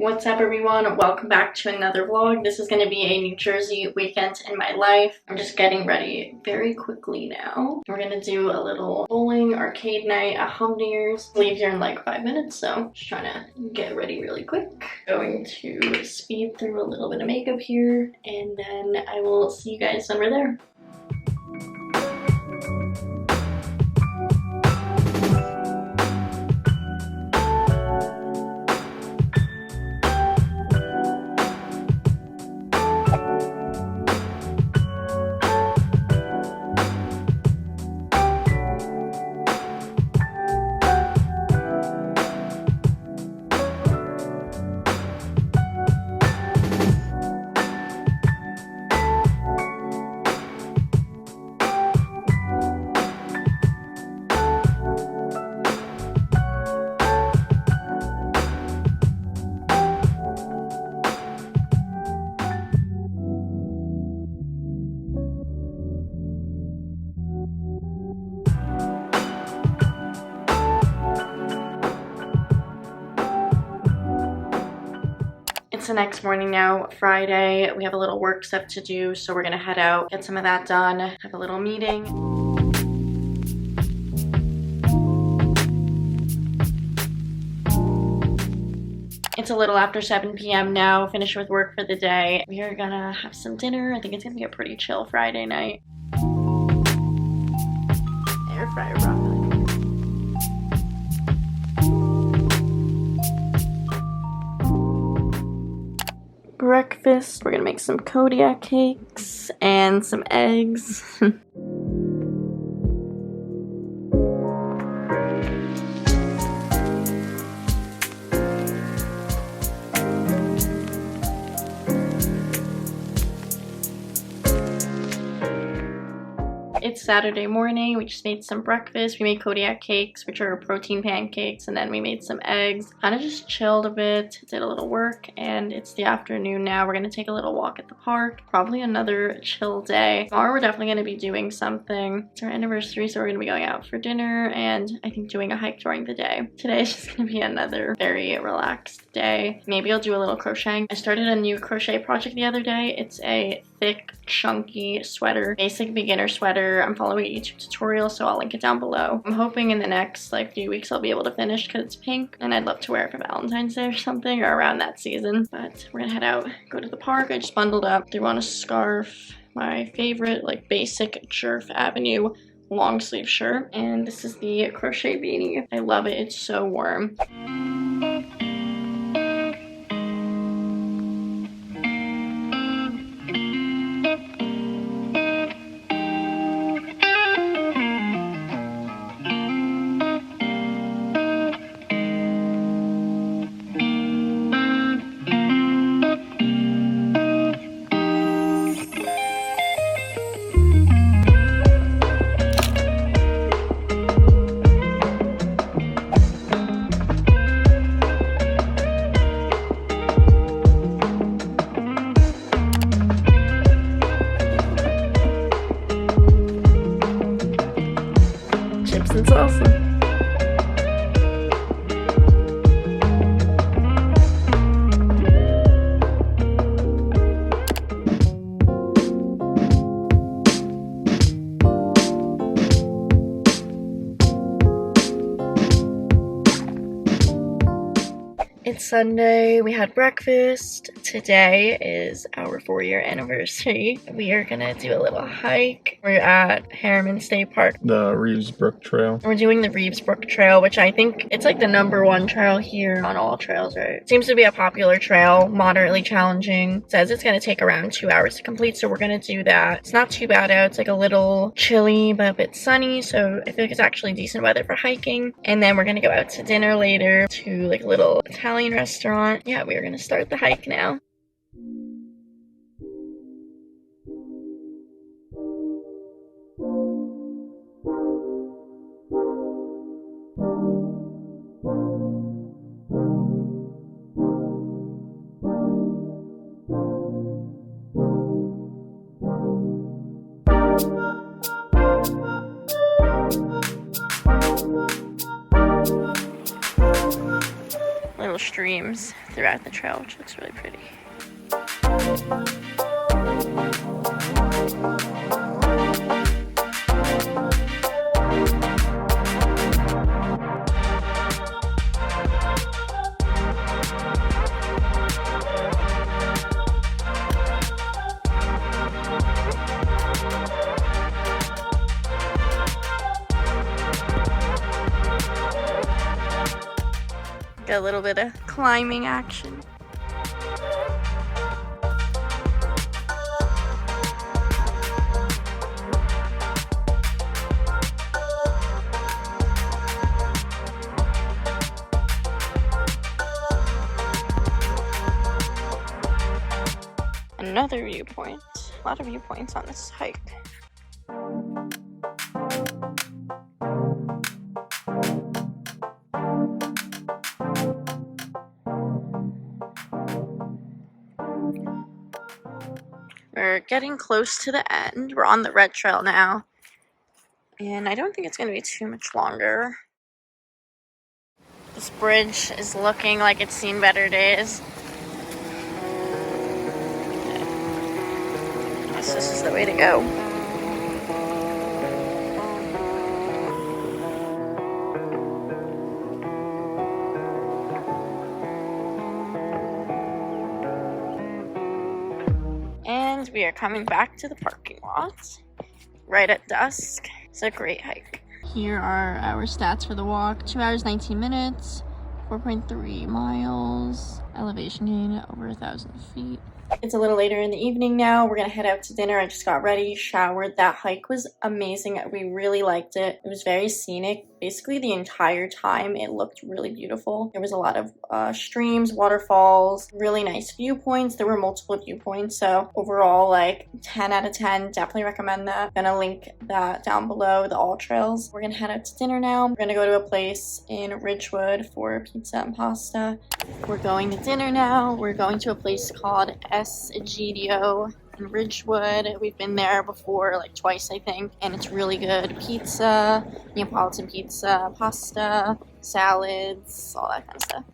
What's up everyone? Welcome back to another vlog. This is going to be a New Jersey weekend in my life. I'm just getting ready very quickly now. We're going to do a little bowling arcade night at Humdingers. Leave here in like 5 minutes, so just trying to get ready really quick. Going to speed through a little bit of makeup here, and then I will see you guys when we're there. It's the next morning now, Friday. We have a little work stuff to do, so we're gonna head out, get some of that done, have a little meeting. It's a little after 7 p.m. now, finished with work for the day. We are gonna have some dinner. I think it's gonna be a pretty chill Friday night. Air fryer broccoli. Breakfast, we're gonna make some Kodiak cakes and some eggs. It's Saturday morning. We just made some breakfast. We made Kodiak cakes, which are protein pancakes, and then we made some eggs. Kind of just chilled a bit, did a little work, and it's the afternoon now. We're gonna take a little walk at the park. Probably another chill day. Tomorrow we're definitely gonna be doing something. It's our anniversary, so we're gonna be going out for dinner and I think doing a hike during the day. Today is just gonna be another very relaxed day. Maybe I'll do a little crocheting. I started a new crochet project the other day. It's a thick, chunky sweater, basic beginner sweater. I'm following a YouTube tutorial, so I'll link it down below. I'm hoping in the next few weeks I'll be able to finish because it's pink and I'd love to wear it for Valentine's Day or something, or around that season. But we're gonna head out, go to the park. I just bundled up, threw on a scarf, my favorite basic Jerf Avenue long sleeve shirt, and this is the crochet beanie. I love it, it's so warm. It's awesome. It's Sunday, we had breakfast. Today is our 4-year anniversary. We are gonna do a little hike. We're at Harriman State Park. The Reeves Brook Trail. We're doing the Reeves Brook Trail, which I think it's the #1 trail here on all trails, right? Seems to be a popular trail, moderately challenging. It says it's gonna take around 2 hours to complete, so we're gonna do that. It's not too bad out. It's a little chilly, but a bit sunny, so I feel like it's actually decent weather for hiking. And then we're gonna go out to dinner later to a little Italian restaurant. Yeah, we are gonna start the hike now. little streams throughout the trail, which looks really pretty. Got a little bit of climbing action. Another viewpoint. A lot of viewpoints on this hike. We're getting close to the end. We're on the red trail now. And I don't think it's going to be too much longer. This bridge is looking like it's seen better days. I guess this is the way to go. And we are coming back to the parking lot right at dusk. It's a great hike. Here are our stats for the walk. 2 hours, 19 minutes, 4.3 miles, elevation gain over 1,000 feet. It's a little later in the evening now. We're gonna head out to dinner. I just got ready, showered. That hike was amazing. We really liked it. It was very scenic. Basically the entire time it looked really beautiful. There was a lot of streams, waterfalls, really nice viewpoints. There were multiple viewpoints, so overall like 10 out of 10. Definitely recommend that. I'm gonna link that down below, the all trails. We're gonna head out to dinner now. We're gonna go to a place in Ridgewood for pizza and pasta. We're going to dinner now. We're going to a place called Egidio in Ridgewood. We've been there before, like twice I think, and it's really good. Pizza, Neapolitan pizza, pasta, salads, all that kind of stuff.